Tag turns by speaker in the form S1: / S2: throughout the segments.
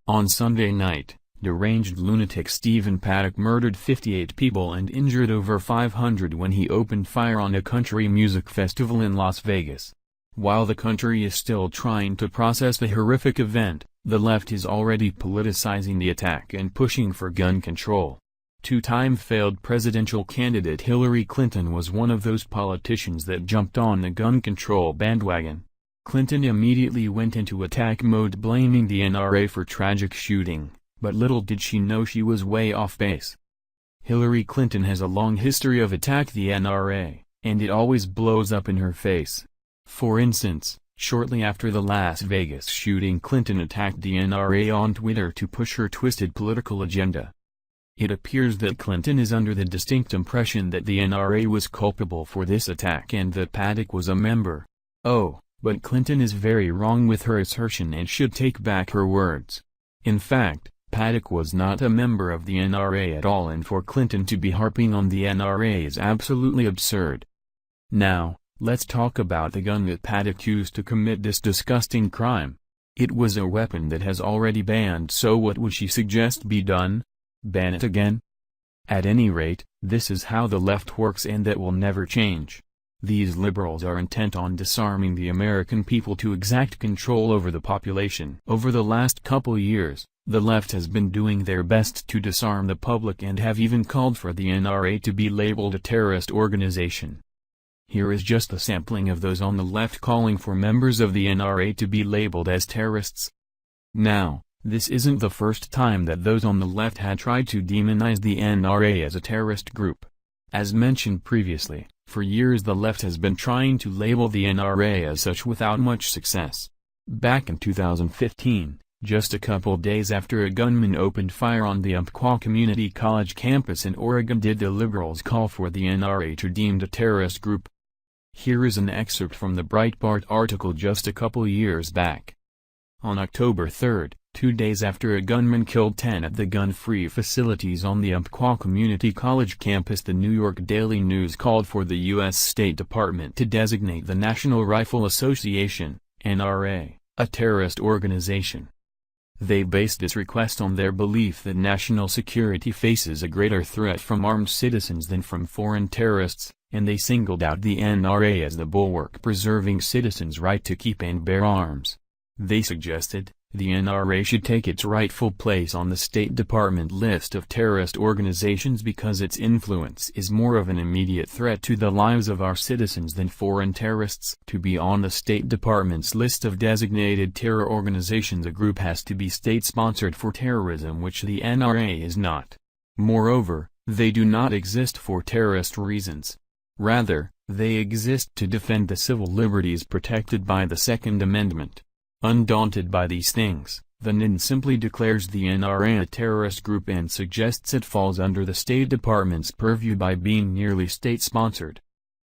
S1: On Sunday night, deranged lunatic Stephen Paddock murdered 58 people and injured over 500 when he opened fire on a country music festival in Las Vegas. While the country is still trying to process the horrific event, the left is already politicizing the attack and pushing for gun control. Two-time failed presidential candidate Hillary Clinton was one of those politicians that jumped on the gun control bandwagon. Clinton immediately went into attack mode, blaming the NRA for tragic shooting, but little did she know she was way off base. Hillary Clinton has a long history of attacking the NRA, and it always blows up in her face. For instance, shortly after the Las Vegas shooting, Clinton attacked the NRA on Twitter to push her twisted political agenda. It appears that Clinton is under the distinct impression that the NRA was culpable for this attack and that Paddock was a member. Oh, but Clinton is very wrong with her assertion and should take back her words. In fact, Paddock was not a member of the NRA at all, and for Clinton to be harping on the NRA is absolutely absurd. Now, let's talk about the gun that Paddock used to commit this disgusting crime. It was a weapon that has already banned, so what would she suggest be done? Ban it again? At any rate, this is how the left works, and that will never change. These liberals are intent on disarming the American people to exact control over the population. Over the last couple years, the left has been doing their best to disarm the public and have even called for the NRA to be labeled a terrorist organization. Here is just a sampling of those on the left calling for members of the NRA to be labeled as terrorists. Now, this isn't the first time that those on the left had tried to demonize the NRA as a terrorist group. As mentioned previously, for years the left has been trying to label the NRA as such without much success. Back in 2015, just a couple days after a gunman opened fire on the Umpqua Community College campus in Oregon, did the liberals call for the NRA to be deemed a terrorist group. Here is an excerpt from the Breitbart article just a couple years back. On October 3, 2 days after a gunman killed 10 at the gun-free facilities on the Umpqua Community College campus, the New York Daily News called for the U.S. State Department to designate the National Rifle Association, NRA, a terrorist organization. They based this request on their belief that national security faces a greater threat from armed citizens than from foreign terrorists, and they singled out the NRA as the bulwark preserving citizens' right to keep and bear arms. They suggested the NRA should take its rightful place on the State Department list of terrorist organizations because its influence is more of an immediate threat to the lives of our citizens than foreign terrorists. To be on the State Department's list of designated terror organizations, a group has to be state-sponsored for terrorism, which the NRA is not. Moreover, they do not exist for terrorist reasons. Rather, they exist to defend the civil liberties protected by the Second Amendment. Undaunted by these things, the NIN simply declares the NRA a terrorist group and suggests it falls under the State Department's purview by being nearly state-sponsored.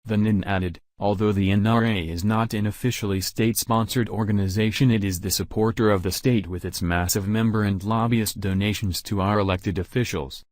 S1: The NIN added, although the NRA is not an officially state-sponsored organization, it is the supporter of the state with its massive member and lobbyist donations to our elected officials.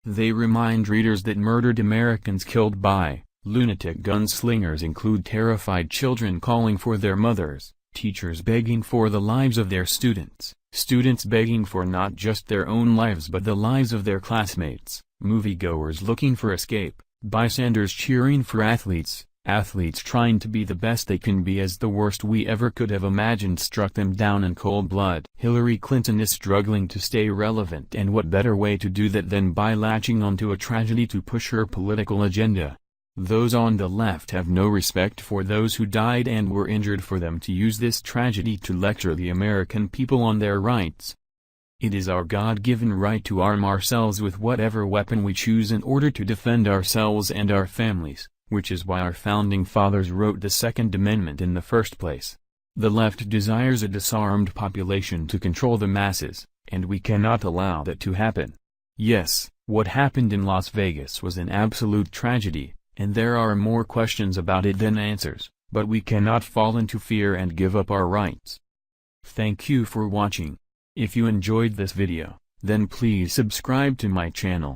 S1: They remind readers that murdered Americans killed by lunatic gunslingers include terrified children calling for their mothers, teachers begging for the lives of their students, students begging for not just their own lives but the lives of their classmates, moviegoers looking for escape, bystanders cheering for athletes, athletes trying to be the best they can be as the worst we ever could have imagined struck them down in cold blood. Hillary Clinton is struggling to stay relevant, and what better way to do that than by latching onto a tragedy to push her political agenda? Those on the left have no respect for those who died and were injured for them to use this tragedy to lecture the American people on their rights. It is our God-given right to arm ourselves with whatever weapon we choose in order to defend ourselves and our families, which is why our founding fathers wrote the Second Amendment in the first place. The left desires a disarmed population to control the masses, and we cannot allow that to happen. Yes, what happened in Las Vegas was an absolute tragedy, and there are more questions about it than answers, but we cannot fall into fear and give up our rights. Thank you for watching. If you enjoyed this video, then please subscribe to my channel.